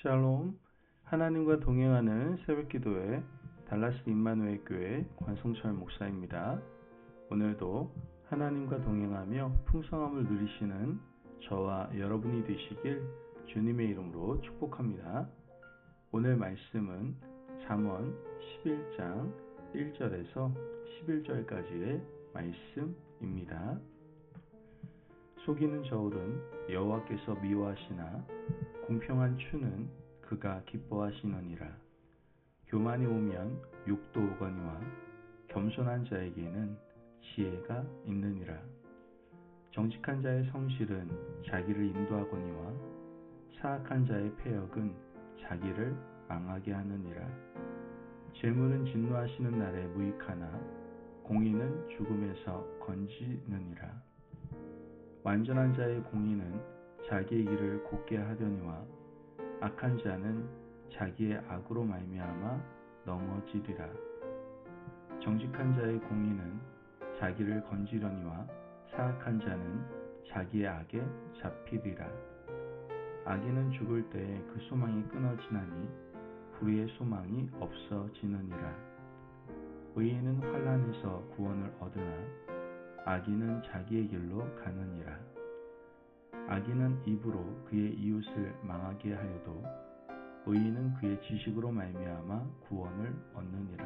샬롬, 하나님과 동행하는 새벽기도회 달라스 임마누엘 교회 관성철 목사입니다. 오늘도 하나님과 동행하며 풍성함을 누리시는 저와 여러분이 되시길 주님의 이름으로 축복합니다. 오늘 말씀은 잠언 11장 1절에서 11절까지의 말씀입니다. 속이는 저울은 여호와께서 미워하시나 공평한 추는 그가 기뻐하시느니라. 교만이 오면 욕도 오거니와 겸손한 자에게는 지혜가 있느니라. 정직한 자의 성실은 자기를 인도하거니와 사악한 자의 패역은 자기를 망하게 하느니라. 재물은 진노하시는 날에 무익하나 공의는 죽음에서 건지느니라. 완전한 자의 공의는 자기의 길을 곧게 하려니와 악한 자는 자기의 악으로 말미암아 넘어지리라. 정직한 자의 공의는 자기를 건지려니와 사악한 자는 자기의 악에 잡히리라. 악인은 죽을 때에 그 소망이 끊어지나니 불의의 소망이 없어지느니라. 의인은 환난에서 구원을 얻으나 악인은 자기의 길로 가느니라. 악인은 입으로 그의 이웃을 망하게 하여도 의인은 그의 지식으로 말미암아 구원을 얻느니라.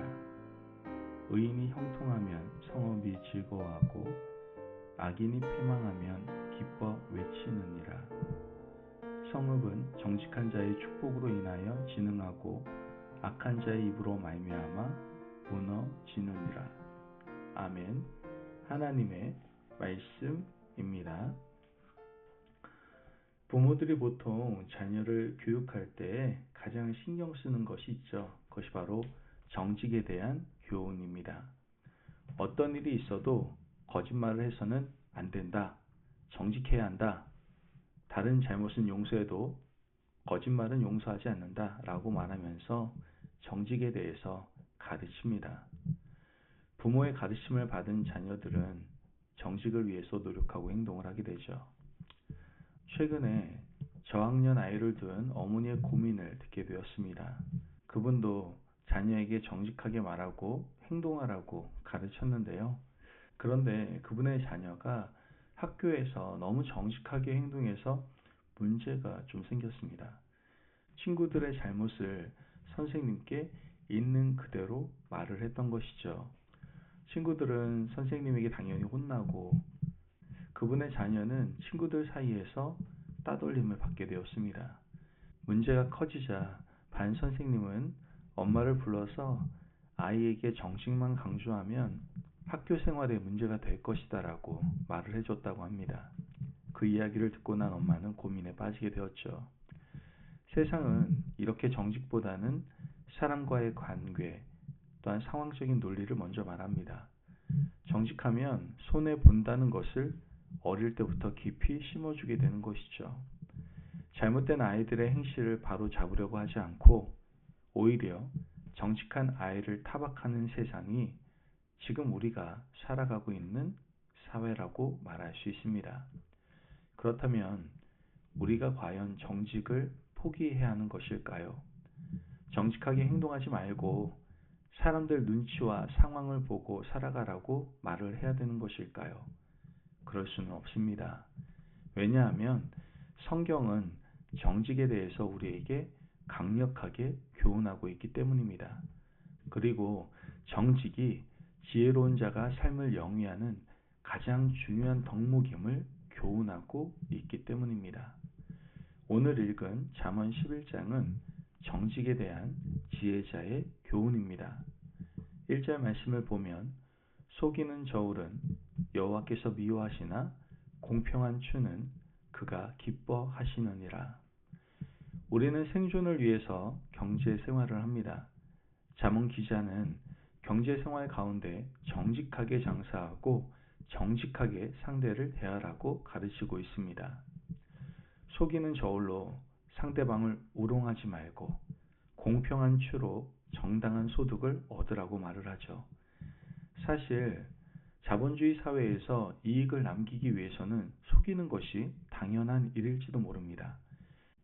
의인이 형통하면 성읍이 즐거워하고 악인이 패망하면 기뻐 외치느니라. 성읍은 정직한 자의 축복으로 인하여 진흥하고 악한 자의 입으로 말미암아 무너지느니라. 아멘. 하나님의 말씀입니다. 부모들이 보통 자녀를 교육할 때 가장 신경 쓰는 것이 있죠. 그것이 바로 정직에 대한 교훈입니다. 어떤 일이 있어도 거짓말을 해서는 안 된다. 정직해야 한다. 다른 잘못은 용서해도 거짓말은 용서하지 않는다 라고 말하면서 정직에 대해서 가르칩니다. 부모의 가르침을 받은 자녀들은 정직을 위해서 노력하고 행동을 하게 되죠. 최근에 저학년 아이를 둔 어머니의 고민을 듣게 되었습니다. 그분도 자녀에게 정직하게 말하고 행동하라고 가르쳤는데요. 그런데 그분의 자녀가 학교에서 너무 정직하게 행동해서 문제가 좀 생겼습니다. 친구들의 잘못을 선생님께 있는 그대로 말을 했던 것이죠. 친구들은 선생님에게 당연히 혼나고 그분의 자녀는 친구들 사이에서 따돌림을 받게 되었습니다. 문제가 커지자 반 선생님은 엄마를 불러서 아이에게 정직만 강조하면 학교 생활에 문제가 될 것이다 라고 말을 해줬다고 합니다. 그 이야기를 듣고 난 엄마는 고민에 빠지게 되었죠. 세상은 이렇게 정직보다는 사람과의 관계 또한 상황적인 논리를 먼저 말합니다. 정직하면 손해본다는 것을 어릴 때부터 깊이 심어주게 되는 것이죠. 잘못된 아이들의 행실을 바로 잡으려고 하지 않고 오히려 정직한 아이를 타박하는 세상이 지금 우리가 살아가고 있는 사회라고 말할 수 있습니다. 그렇다면 우리가 과연 정직을 포기해야 하는 것일까요? 정직하게 행동하지 말고 사람들 눈치와 상황을 보고 살아가라고 말을 해야 되는 것일까요? 그럴 수는 없습니다. 왜냐하면 성경은 정직에 대해서 우리에게 강력하게 교훈하고 있기 때문입니다. 그리고 정직이 지혜로운 자가 삶을 영위하는 가장 중요한 덕목임을 교훈하고 있기 때문입니다. 오늘 읽은 잠언 11장은 정직에 대한 지혜자의 교훈입니다. 1절 말씀을 보면 속이는 저울은 여호와께서 미워하시나 공평한 추는 그가 기뻐하시느니라. 우리는 생존을 위해서 경제 생활을 합니다. 잠언 기자는 경제 생활 가운데 정직하게 장사하고 정직하게 상대를 대하라고 가르치고 있습니다. 속이는 저울로 상대방을 우롱하지 말고 공평한 추로 정당한 소득을 얻으라고 말을 하죠. 사실 자본주의 사회에서 이익을 남기기 위해서는 속이는 것이 당연한 일일지도 모릅니다.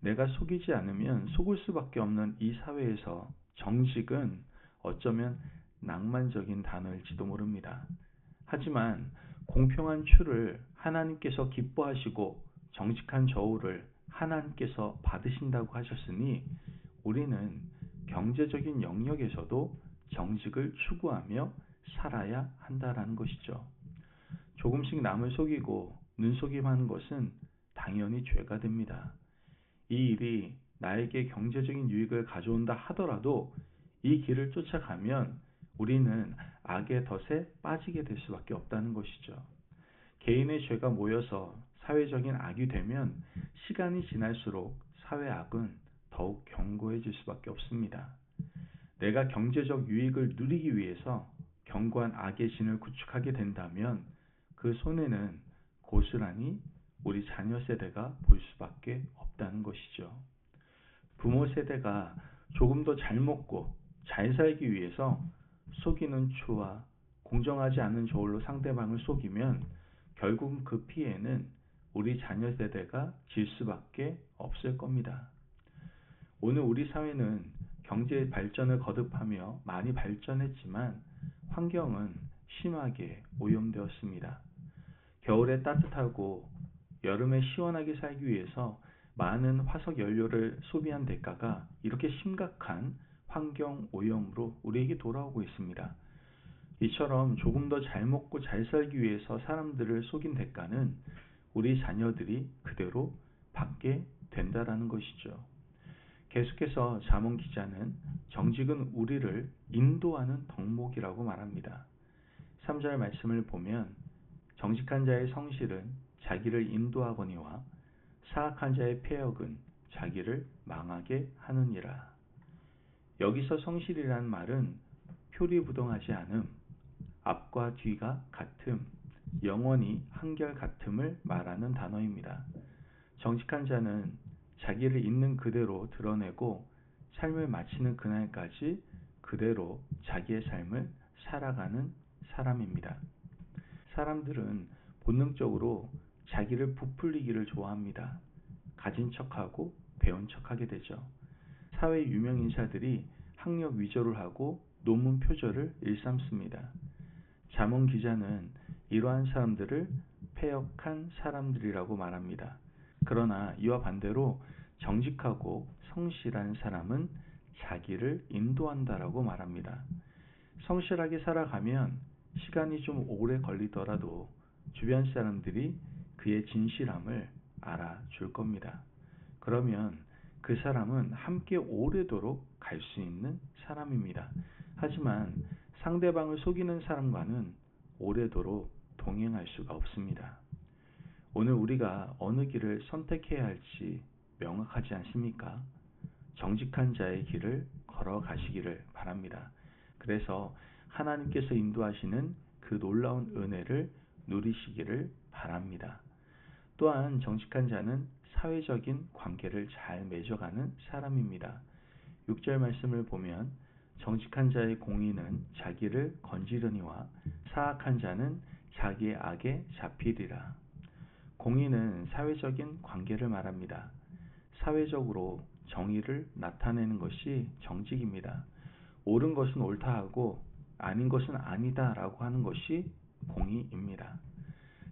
내가 속이지 않으면 속을 수밖에 없는 이 사회에서 정직은 어쩌면 낭만적인 단어일지도 모릅니다. 하지만 공평한 추를 하나님께서 기뻐하시고 정직한 저울을 하나님께서 받으신다고 하셨으니 우리는 경제적인 영역에서도 정직을 추구하며 살아야 한다라는 것이죠. 조금씩 남을 속이고 눈속임하는 것은 당연히 죄가 됩니다. 이 일이 나에게 경제적인 유익을 가져온다 하더라도 이 길을 쫓아가면 우리는 악의 덫에 빠지게 될 수밖에 없다는 것이죠. 개인의 죄가 모여서 사회적인 악이 되면 시간이 지날수록 사회 악은 더욱 견고해질 수밖에 없습니다. 내가 경제적 유익을 누리기 위해서 견고한 악의 진을 구축하게 된다면 그 손해는 고스란히 우리 자녀 세대가 볼 수밖에 없다는 것이죠. 부모 세대가 조금 더 잘 먹고 잘 살기 위해서 속이는 추와 공정하지 않은 저울로 상대방을 속이면 결국 그 피해는 우리 자녀 세대가 질 수밖에 없을 겁니다. 오늘 우리 사회는 경제 발전을 거듭하며 많이 발전했지만 환경은 심하게 오염되었습니다. 겨울에 따뜻하고 여름에 시원하게 살기 위해서 많은 화석 연료를 소비한 대가가 이렇게 심각한 환경 오염으로 우리에게 돌아오고 있습니다. 이처럼 조금 더 잘 먹고 잘 살기 위해서 사람들을 속인 대가는 우리 자녀들이 그대로 받게 된다라는 것이죠. 계속해서 잠언 기자는 정직은 우리를 인도하는 덕목이라고 말합니다. 3절 말씀을 보면 정직한 자의 성실은 자기를 인도하거니와 사악한 자의 패역은 자기를 망하게 하느니라. 여기서 성실이란 말은 표리부동하지 않음, 앞과 뒤가 같음, 영원히 한결같음을 말하는 단어입니다. 정직한 자는 자기를 있는 그대로 드러내고 삶을 마치는 그날까지 그대로 자기의 삶을 살아가는 사람입니다. 사람들은 본능적으로 자기를 부풀리기를 좋아합니다. 가진 척하고 배운 척하게 되죠. 사회 유명 인사들이 학력 위조를 하고 논문 표절을 일삼습니다. 잠언 기자는 이러한 사람들을 패역한 사람들이라고 말합니다. 그러나 이와 반대로 정직하고 성실한 사람은 자기를 인도한다라고 말합니다. 성실하게 살아가면 시간이 좀 오래 걸리더라도 주변 사람들이 그의 진실함을 알아줄 겁니다. 그러면 그 사람은 함께 오래도록 갈 수 있는 사람입니다. 하지만 상대방을 속이는 사람과는 오래도록 동행할 수가 없습니다. 오늘 우리가 어느 길을 선택해야 할지 명확하지 않습니까? 정직한 자의 길을 걸어가시기를 바랍니다. 그래서 하나님께서 인도하시는 그 놀라운 은혜를 누리시기를 바랍니다. 또한 정직한 자는 사회적인 관계를 잘 맺어가는 사람입니다. 6절 말씀을 보면 정직한 자의 공의는 자기를 건지려니와 사악한 자는 자기의 악에 잡히리라. 공의는 사회적인 관계를 말합니다. 사회적으로 정의를 나타내는 것이 정직입니다. 옳은 것은 옳다 하고 아닌 것은 아니다 라고 하는 것이 공의입니다.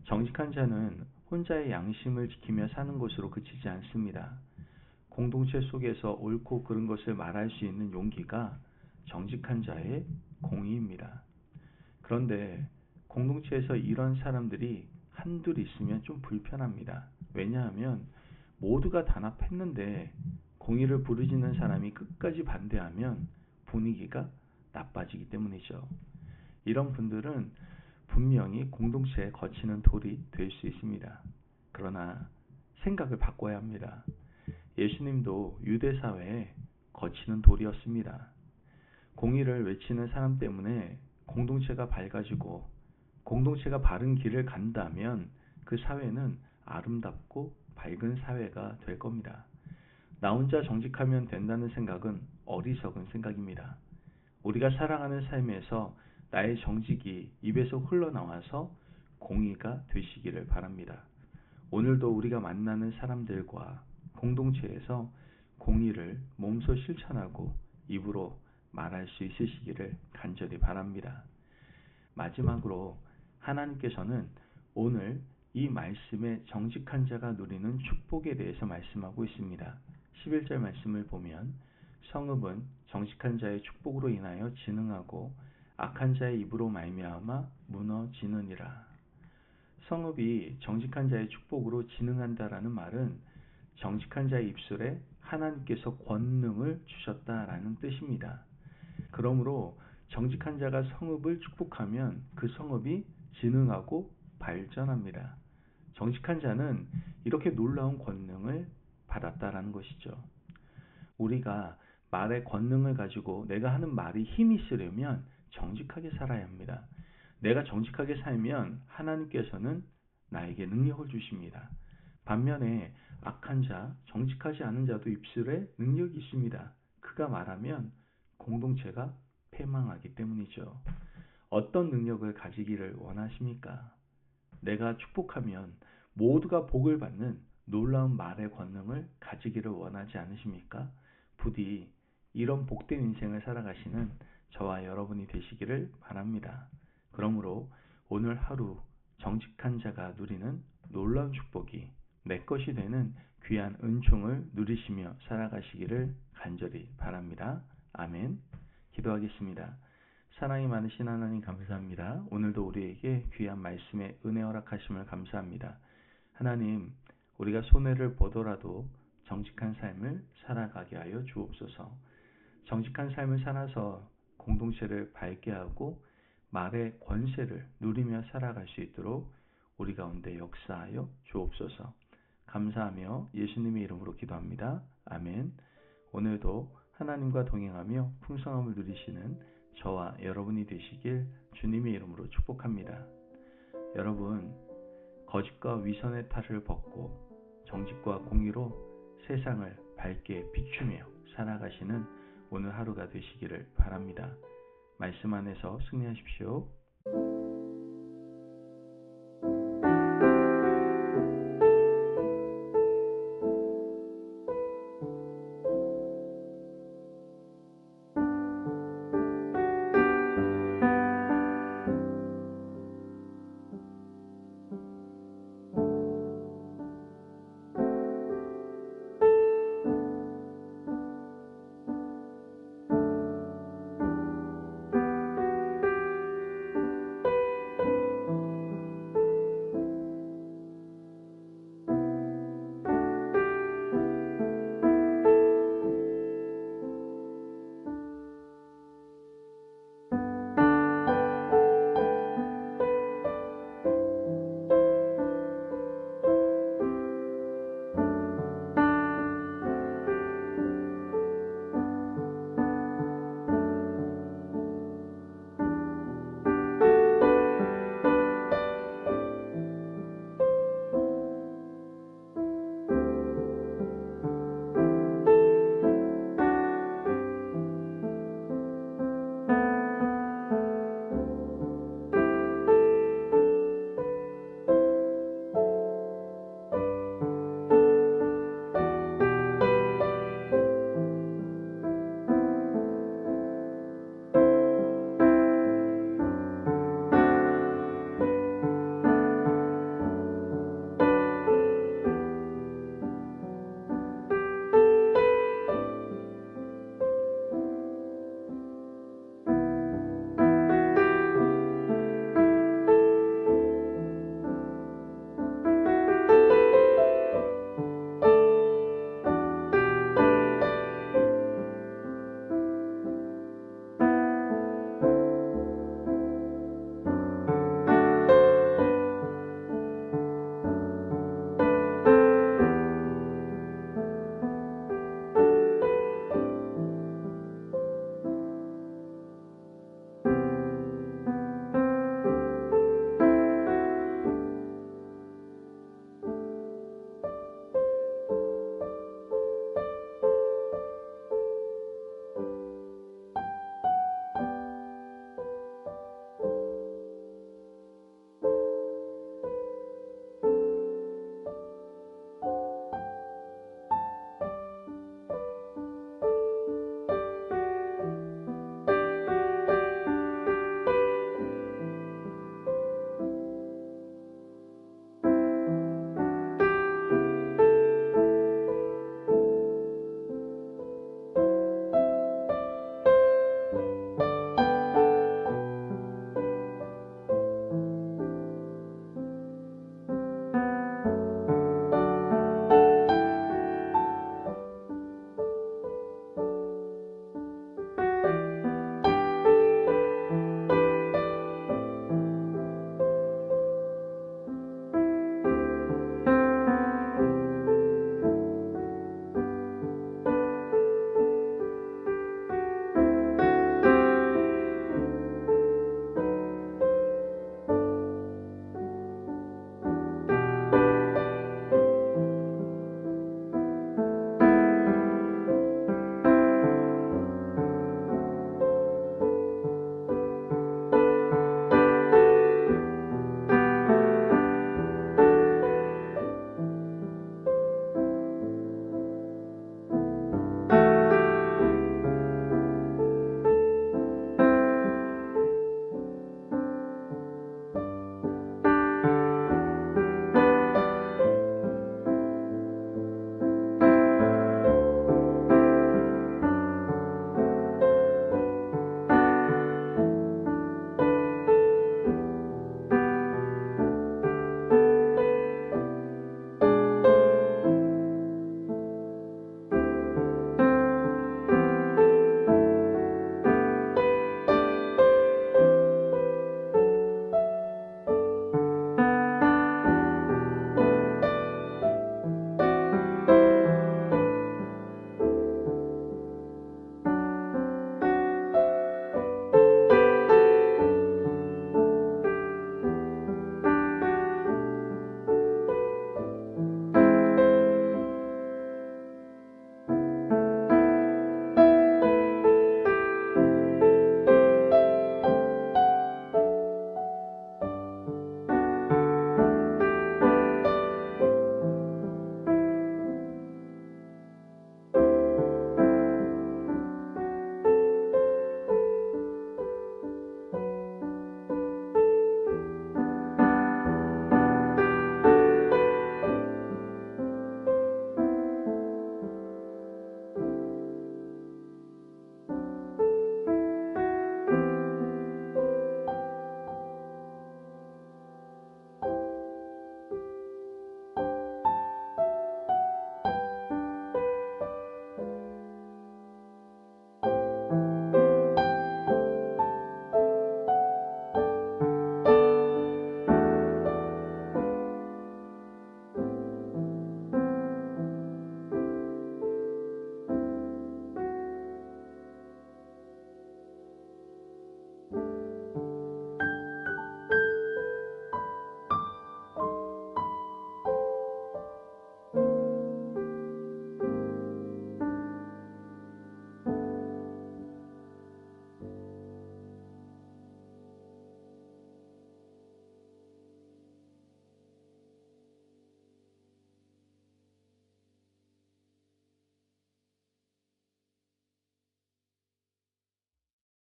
정직한 자는 혼자의 양심을 지키며 사는 것으로 그치지 않습니다. 공동체 속에서 옳고 그른 것을 말할 수 있는 용기가 정직한 자의 공의입니다. 그런데 공동체에서 이런 사람들이 한둘 있으면 좀 불편합니다. 왜냐하면 모두가 단합했는데 공의를 부르짖는 사람이 끝까지 반대하면 분위기가 나빠지기 때문이죠. 이런 분들은 분명히 공동체에 거치는 돌이 될 수 있습니다. 그러나 생각을 바꿔야 합니다. 예수님도 유대사회에 거치는 돌이었습니다. 공의를 외치는 사람 때문에 공동체가 밝아지고 공동체가 바른 길을 간다면 그 사회는 아름답고 밝은 사회가 될 겁니다. 나 혼자 정직하면 된다는 생각은 어리석은 생각입니다. 우리가 살아가는 삶에서 나의 정직이 입에서 흘러나와서 공의가 되시기를 바랍니다. 오늘도 우리가 만나는 사람들과 공동체에서 공의를 몸소 실천하고 입으로 말할 수 있으시기를 간절히 바랍니다. 마지막으로 하나님께서는 오늘 이 말씀에 정직한 자가 누리는 축복에 대해서 말씀하고 있습니다. 11절 말씀을 보면 성읍은 정직한 자의 축복으로 인하여 진흥하고 악한 자의 입으로 말미암아 무너지느니라. 성읍이 정직한 자의 축복으로 진흥한다라는 말은 정직한 자의 입술에 하나님께서 권능을 주셨다라는 뜻입니다. 그러므로 정직한 자가 성읍을 축복하면 그 성읍이 진흥하고 발전합니다. 정직한 자는 이렇게 놀라운 권능을 받았다라는 것이죠. 우리가 말의 권능을 가지고 내가 하는 말이 힘이 있으려면 정직하게 살아야 합니다. 내가 정직하게 살면 하나님께서는 나에게 능력을 주십니다. 반면에 악한 자, 정직하지 않은 자도 입술에 능력이 있습니다. 그가 말하면 공동체가 패망하기 때문이죠. 어떤 능력을 가지기를 원하십니까? 내가 축복하면 모두가 복을 받는 놀라운 말의 권능을 가지기를 원하지 않으십니까? 부디 이런 복된 인생을 살아가시는 저와 여러분이 되시기를 바랍니다. 그러므로 오늘 하루 정직한 자가 누리는 놀라운 축복이 내 것이 되는 귀한 은총을 누리시며 살아가시기를 간절히 바랍니다. 아멘. 기도하겠습니다. 사랑이 많으신 하나님 감사합니다. 오늘도 우리에게 귀한 말씀에 은혜 허락하심을 감사합니다. 하나님, 우리가 손해를 보더라도 정직한 삶을 살아가게 하여 주옵소서. 정직한 삶을 살아서 공동체를 밝게 하고 말의 권세를 누리며 살아갈 수 있도록 우리 가운데 역사하여 주옵소서. 감사하며 예수님의 이름으로 기도합니다. 아멘. 오늘도 하나님과 동행하며 풍성함을 누리시는 저와 여러분이 되시길 주님의 이름으로 축복합니다. 여러분, 거짓과 위선의 탈을 벗고 정직과 공의로 세상을 밝게 비추며 살아가시는 오늘 하루가 되시기를 바랍니다. 말씀 안에서 승리하십시오.